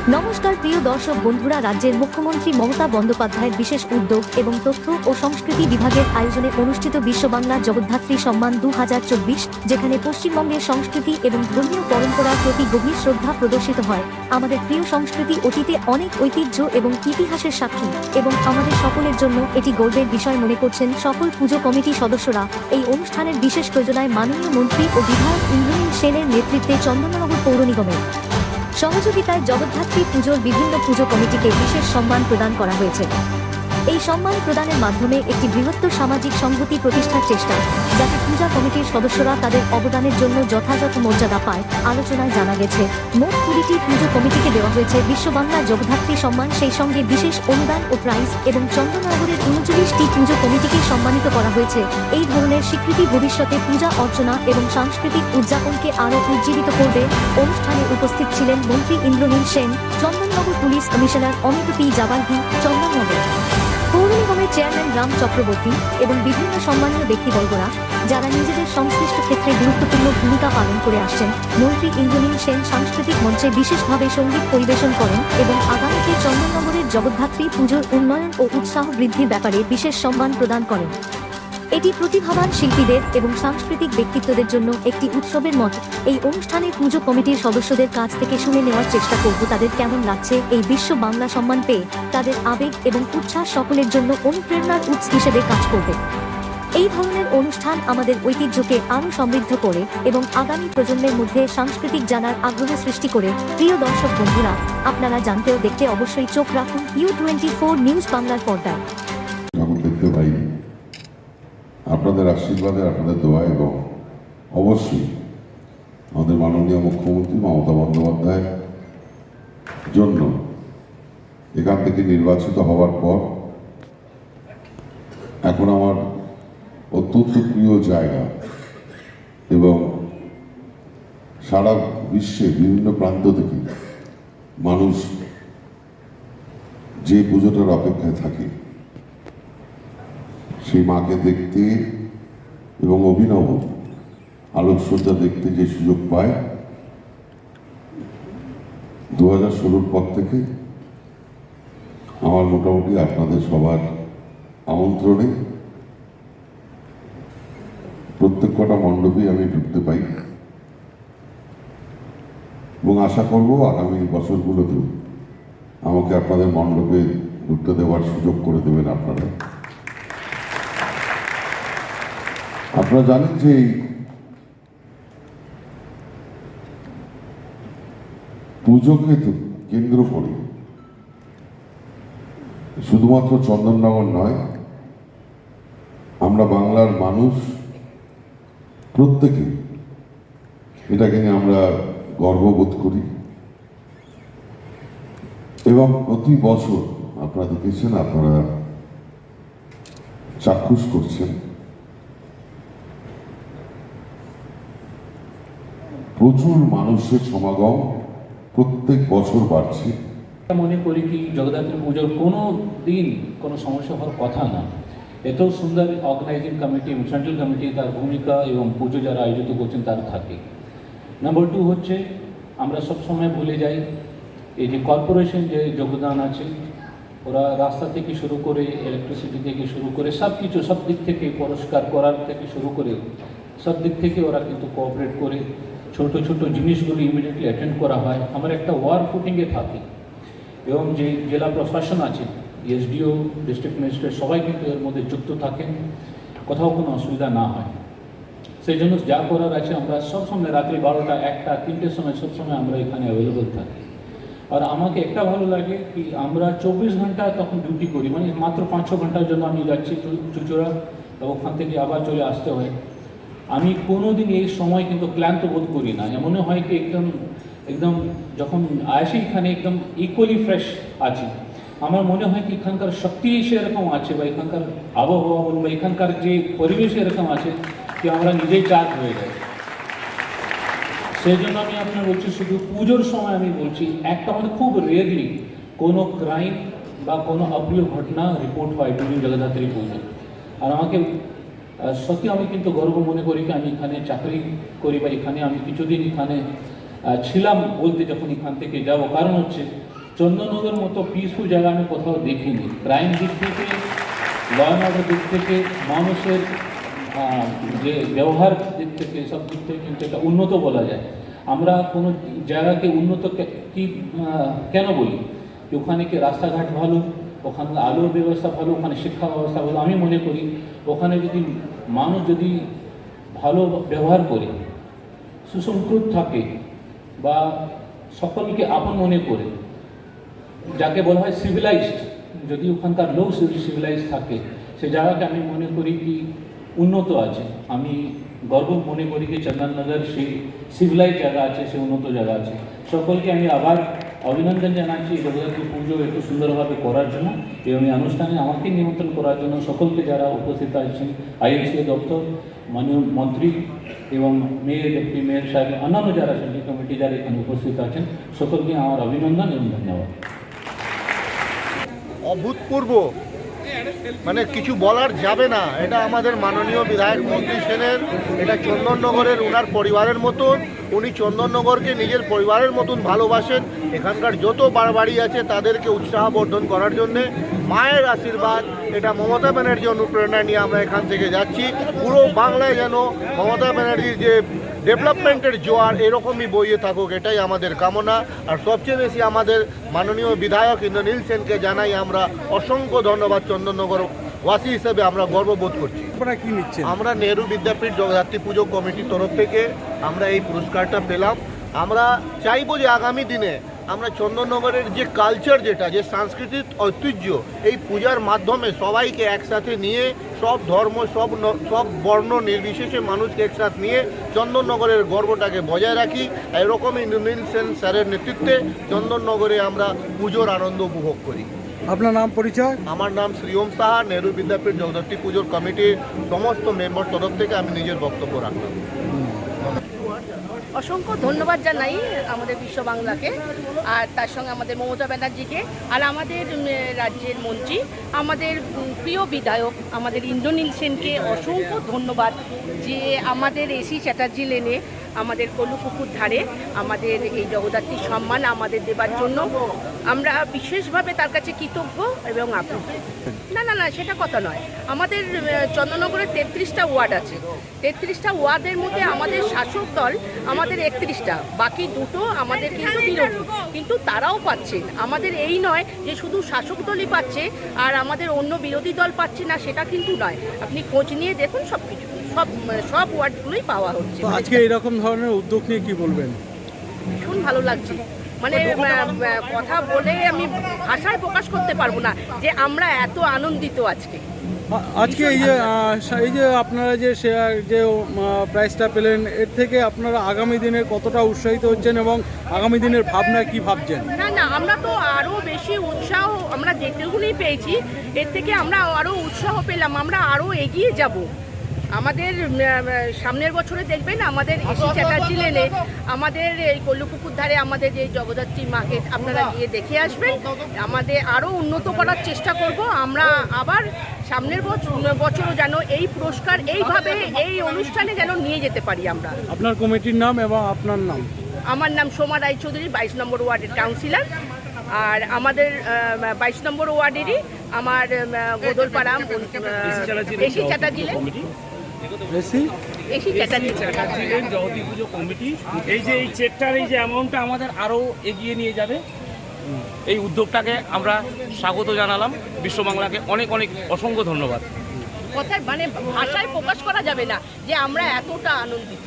নমস্কার প্রিয় দর্শক বন্ধুরা, রাজ্যের মুখ্যমন্ত্রী মমতা বন্দ্যোপাধ্যায়ের বিশেষ উদ্যোগ এবং তথ্য ও সংস্কৃতি বিভাগের আয়োজনে অনুষ্ঠিত বিশ্ব বাংলা জগদ্ধাত্রী সম্মান 2024, যেখানে পশ্চিমবঙ্গের সংস্কৃতি এবং ধর্মীয় পরম্পরার প্রতি গভীর শ্রদ্ধা প্রদর্শিত হয়। আমাদের প্রিয় সংস্কৃতি অতীতে অনেক ঐতিহ্য এবং ইতিহাসের সাক্ষী, এবং আমাদের সকলের জন্য এটি গর্বের বিষয় মনে করছেন সকল পুজো কমিটি সদস্যরা। এই অনুষ্ঠানের বিশেষ প্রযোজনায় মাননীয় মন্ত্রী ও বিধায়ক ইন্দ্রনীল সেনের নেতৃত্বে চন্দননগর পৌর নিগমের সহযোগিতায় জগদ্ধাত্রী পুজোর বিভিন্ন পুজো কমিটিকে বিশেষ সম্মান প্রদান করা হয়েছে। এই সম্মান প্রদানের মাধ্যমে একটি বৃহত্তর সামাজিক সংহতি প্রতিষ্ঠার চেষ্টা, যাতে পূজা কমিটির সদস্যরা তাদের অবদানের জন্য যথাযথ মর্যাদা পায়। আলোচনায় জানা গেছে, মোট 20টি পুজো কমিটিকে দেওয়া হয়েছে বিশ্ব বাংলা জগদ্ধাত্রী সম্মান, সেই সঙ্গে বিশেষ অনুদান ও প্রাইজ, এবং চন্দননগরের 39টি পুজো কমিটিকে সম্মানিত করা হয়েছে। এই ধরনের স্বীকৃতি ভবিষ্যতে পূজা অর্চনা এবং সাংস্কৃতিক উদযাপনকে আরও উজ্জীবিত করবে। অনুষ্ঠানে উপস্থিত ছিলেন মন্ত্রী Indranil Sen, Chandannagar police commissioner Amit P Jabalgi, Chandannagar পৌর নিগমের চেয়ারম্যান রাম চক্রবর্তী এবং বিভিন্ন সম্মানীয় ব্যক্তিবর্গরা, যারা নিজেদের সংশ্লিষ্ট ক্ষেত্রে গুরুত্বপূর্ণ ভূমিকা পালন করে আসছেন। মন্ত্রী ইন্দ্রনীল সেন সাংস্কৃতিক মঞ্চে বিশেষভাবে সঙ্গীত পরিবেশন করেন এবং আগামীতে চন্দননগরের জগদ্ধাত্রী পুজোর উন্নয়ন ও উৎসাহ বৃদ্ধির ব্যাপারে বিশেষ সম্মান প্রদান করেন। এটি প্রতিভাবান শিল্পীদের এবং সাংস্কৃতিক ব্যক্তিত্বদের জন্য একটি উৎসবের মতো। এই অনুষ্ঠানে পুজো কমিটির সদস্যদের কাছ থেকে শুনে নেওয়ার চেষ্টা করব তাদের কেমন লাগছে এই বিশ্ব বাংলা সম্মান পেয়ে। তাদের আবেগ এবং উচ্ছ্বাস সকলের জন্য অনুপ্রেরণার উৎস হিসেবে কাজ করবে। এই ধরনের অনুষ্ঠান আমাদের ঐতিহ্যকে আরও সমৃদ্ধ করে এবং আগামী প্রজন্মের মধ্যে সাংস্কৃতিক জানার আগ্রহ সৃষ্টি করে। প্রিয় দর্শক বন্ধুরা, আপনারা জানতেও দেখতে অবশ্যই চোখ রাখুন U24 নিউজ বাংলার পর্দায়। আপনাদের আশীর্বাদে, আপনাদের দোয়া এবং অবশ্যই আমাদের মাননীয় মুখ্যমন্ত্রী মমতা বন্দ্যোপাধ্যায়ের জন্য এখান থেকে নির্বাচিত হওয়ার পর এখন আমার অত্যন্ত প্রিয় জায়গা, এবং সারা বিশ্বে বিভিন্ন প্রান্ত থেকে মানুষ যে পুজোটার অপেক্ষায় থাকে, সেই মাকে দেখতে এবং অভিনব আলোকসজ্জা দেখতে যে সুযোগ পায়, 2016 পর থেকে আমার মোটামুটি আপনাদের সবার আমন্ত্রণে প্রত্যেক কটা মণ্ডপে আমি ঢুকতে পাই, এবং আশা করব আগামী বছরগুলোতেও আমাকে আপনাদের মণ্ডপে ঢুকতে দেওয়ার সুযোগ করে দেবেন আপনারা। আপনারা জানেন যে পুজোকে কেন্দ্র করে শুধুমাত্র চন্দননগর নয়, আমরা বাংলার মানুষ প্রত্যেকে এটাকে নিয়ে আমরা গর্ববোধ করি, এবং প্রতি বছর আপনারা দেখেছেন, আপনারা চাক্ষুষ করছেন, প্রচুর মানুষের সমাগম প্রত্যেক বছর বাড়ছে। মনে করি কি জগদ্ধাত্রী পুজোর কোনো দিন কোনো সমস্যা হওয়ার কথা না। এত সুন্দর অর্গানাইজিং কমিটি এবং সেন্ট্রাল কমিটি তার ভূমিকা এবং পুজো যারা আয়োজিত করছেন তার থাকে। নাম্বার 2 হচ্ছে, আমরা সবসময় ভুলে যাই এই যে কর্পোরেশন যে যোগদান আছে, ওরা রাস্তা থেকে শুরু করে ইলেকট্রিসিটি থেকে শুরু করে সব কিছু, সব দিক থেকে পরিষ্কার করার থেকে শুরু করে সব দিক থেকে ওরা কিন্তু কোঅপারেট করে। ছোট ছোট জিনিসগুলো ইমিডিয়েটলি অ্যাটেন্ড করা হয়। আমার একটা ওয়ার ফুটিংয়ে থাকে, এবং যে জেলা প্রশাসন আছে, এসডিও, ডিস্ট্রিক্ট ম্যাজিস্ট্রেট, সবাই কিন্তু এর মধ্যে যুক্ত থাকেন, কোথাও কোনো অসুবিধা না হয়। সেই জন্য যা করার আছে আমরা সবসময় রাত্রি 12টা, 1টা, 3টের সময় সবসময় আমরা এখানে অ্যাভেলেবল থাকি। আর আমাকে একটা ভালো লাগে কি আমরা 24 ঘন্টা তখন ডিউটি করি, মানে মাত্র 5-6 ঘন্টার জন্য আমি যাচ্ছি চুচুড়া, ওখান থেকে আবার চলে আসতে হয়। আমি কোনোদিন এই সময় কিন্তু ক্লান্ত বোধ করি না। এমন হয় কি একদম যখন আসি এখানে একদম ইকুয়ালি ফ্রেশ আছি। আমার মনে হয় কি এখানকার শক্তি সেরকম আছে, বা এখানকার আবহাওয়া বলুন, বা এখানকার যে পরিবেশ এরকম আছে কি আমরা নিজেই চার্জ হয়ে যাই। সেই জন্য আমি আপনার বলছি, শুধু পুজোর সময় আমি বলছি, একটা আমাদের খুব রেয়ারলি কোনো ক্রাইম বা কোনো অপ্রিয় ঘটনা রিপোর্ট হয় ডুরিং জগদ্ধাত্রী পুজো। আর আমাকে সত্যি আমি কিন্তু গর্ব মনে করি কি আমি এখানে চাকরি করি, বা এখানে আমি কিছুদিন এখানে ছিলাম বলতে যখন এখান থেকে যাব, কারণ হচ্ছে চন্দননগর মতো পিসফুল জায়গা আমি কোথাও দেখিনি। ক্রাইম দিক থেকে, ল অ্যান্ড অর্ডার দিক থেকে, মানুষের যে ব্যবহার দিক থেকে, সব দিক থেকে কিন্তু এটা উন্নত বলা যায়। আমরা কোনো জায়গাকে উন্নত কেন বলি? ওখানে কি রাস্তাঘাট ভালো, ওখানে আলোর ব্যবস্থা ভালো, ওখানে শিক্ষা ব্যবস্থা ভালো। আমি মনে করি ওখানে যদি মানুষ যদি ভালো ব্যবহার করে, সুসংস্কৃত থাকে বা সকলকে আপন মনে করে, যাকে বলা হয় সিভিলাইজড, যদি ওখানকার লোক সিভিলাইজড থাকে, সে জায়গাকে আমি মনে করি কি উন্নত আছে। আমি গর্ব মনে করি কি চন্দননগর সেই সিভিলাইজ জায়গা আছে, সে উন্নত জায়গা আছে। সকলকে আমি আবার অভিনন্দন জানাচ্ছি জগদ্ধাত্রী পুজো এত সুন্দরভাবে করার জন্য এবং এই অনুষ্ঠানে আমাকে নিমন্ত্রণ করার জন্য সকলকে যারা উপস্থিত আছেন, আইএনসিএ দপ্তর, মাননীয় মন্ত্রী এবং মেয়র, ডেপুটি মেয়র সাহেব, অন্যান্য যারা সেন্ট্রাল কমিটি যারা এখানে উপস্থিত আছেন, সকলকে আমার অভিনন্দন এবং ধন্যবাদ। অভূতপূর্ব, মানে কিছু বলার যাবে না। এটা আমাদের মাননীয় বিধায়ক মন্ত্রী সেনের, এটা চন্দননগরের ওনার পরিবারের মতন। উনি চন্দননগরকে নিজের পরিবারের মতন ভালোবাসেন। এখানকার যত বাড়ি আছে তাদেরকে উৎসাহ বর্ধন করার জন্যে মায়ের আশীর্বাদ, এটা মমতা ব্যানার্জি অনুপ্রেরণা নিয়ে আমরা এখান থেকে যাচ্ছি। পুরো বাংলায় যেন মমতা ব্যানার্জির যে ডেভেলপমেন্টের জোয়ার এরকমই বইয়ে থাকুক, এটাই আমাদের কামনা। আর সবচেয়ে বেশি আমাদের মাননীয় বিধায়ক ইন্দ্রনীল সেনকে জানাই আমরা অসংখ্য ধন্যবাদ। চন্দননগর ওয়াসি হিসেবে আমরা গর্ববোধ করছি। কি নিচ্ছেন? আমরা নেহরু বিদ্যাপীঠ জগদ্ধাত্রী পুজো কমিটির তরফ থেকে আমরা এই পুরস্কারটা পেলাম। আমরা চাইবো যে আগামী দিনে আমরা চন্দননগরের যে কালচার, যেটা যে সাংস্কৃতিক ঐতিহ্য, এই পূজার মাধ্যমে সবাইকে একসাথে নিয়ে, সব ধর্ম, সব বর্ণ নির্বিশেষে মানুষকে একসাথে নিয়ে চন্দননগরের গর্বটাকে বজায় রাখি। এরকমই ইন্দ্রনীল সেন স্যারের নেতৃত্বে চন্দননগরে আমরা পুজোর আনন্দ উপভোগ করি। আপনার নাম, পরিচয়? আমার নাম শ্রীওম সাহা, নেহরু বিদ্যাপীঠ জগদ্ধাত্রী পুজোর কমিটির সমস্ত মেম্বার তরফ থেকে আমি নিজের বক্তব্য রাখলাম। অসংখ্য ধন্যবাদ জানাই আমাদের বিশ্ব বাংলাকে, আর তার সঙ্গে আমাদের মমতা ব্যানার্জিকে, আর আমাদের রাজ্যের মন্ত্রী, আমাদের প্রিয় বিধায়ক আমাদের ইন্দ্রনীল সেনকে অসংখ্য ধন্যবাদ যে আমাদের এসি চ্যাটার্জি লেনে, আমাদের কলুপুকুর ধারে আমাদের এই জগদ্ধাত্রী সম্মান আমাদের দেবার জন্য আমরা বিশেষভাবে তার কাছে কৃতজ্ঞ এবং আপ্লুত। না না না, সেটা কথা নয়। আমাদের চন্দননগরের 33টা ওয়ার্ড আছে। 33টা ওয়ার্ডের মধ্যে আমাদের শাসক দল আমাদের 31টা, বাকি দুটো আমাদের কিন্তু বিরোধী, কিন্তু তারাও পাচ্ছেন। আমাদের এই নয় যে শুধু শাসক দলই পাচ্ছে আর আমাদের অন্য বিরোধী দল পাচ্ছে না, সেটা কিন্তু নয়। আপনি খোঁজ নিয়ে দেখুন, সব কিছু সব ওয়ার্ডগুলোই পাওয়া হচ্ছে। আজকে এরকম ধরনের উদ্যোগ নিয়ে কি বলবেন? ভীষণ ভালো লাগছে, মানে কথা বলে আমি ভাষায় প্রকাশ করতে পারবো না যে আমরা এত আনন্দিত আজকে। আজকে এই যে আপনারা যে প্রাইজটা পেলেন, এর থেকে আপনারা আগামী দিনে কতটা উৎসাহিত হচ্ছেন এবং আগামী দিনের ভাবনা কি ভাবছেন? না না, আমরা তো আরও বেশি উৎসাহ, আমরা যেটুকুনি পেয়েছি এর থেকে আমরা আরও উৎসাহ পেলাম, আমরা আরও এগিয়ে যাব। আমাদের সামনের বছরে দেখবেন আমাদের এসি চ্যাটার্জি লেনে, আমাদের এই কল্লুপুকুর ধারে আমাদের যে জগদ্ধাত্রী মাকে আপনারা গিয়ে দেখে আসবেন। আমাদের আরও উন্নত করার চেষ্টা করব আমরা। আবার সামনের বছরও যেন এই পুরস্কার এইভাবে এই অনুষ্ঠানে যেন নিয়ে যেতে পারি আমরা। আপনার কমিটির নাম এবং আপনার নাম? আমার নাম সোমা রায়চৌধুরী, 22 নম্বর ওয়ার্ডের কাউন্সিলর। আর আমাদের 22 নম্বর ওয়ার্ডেরই আমার গোদলপাড়া এসি চ্যাটার্জি লেন, জগদ্ধাত্রী পুজো কমিটি এই যে এই চেকটার এই যে অ্যামাউন্টটা আমাদের আরও এগিয়ে নিয়ে যাবে, এই উদ্যোগটাকে আমরা স্বাগত জানালাম। বিশ্ব বাংলাকে অনেক অনেক অসংখ্য ধন্যবাদ। কথার মানে ভাষায় প্রকাশ করা যাবে না যে আমরা এতটা আনন্দিত।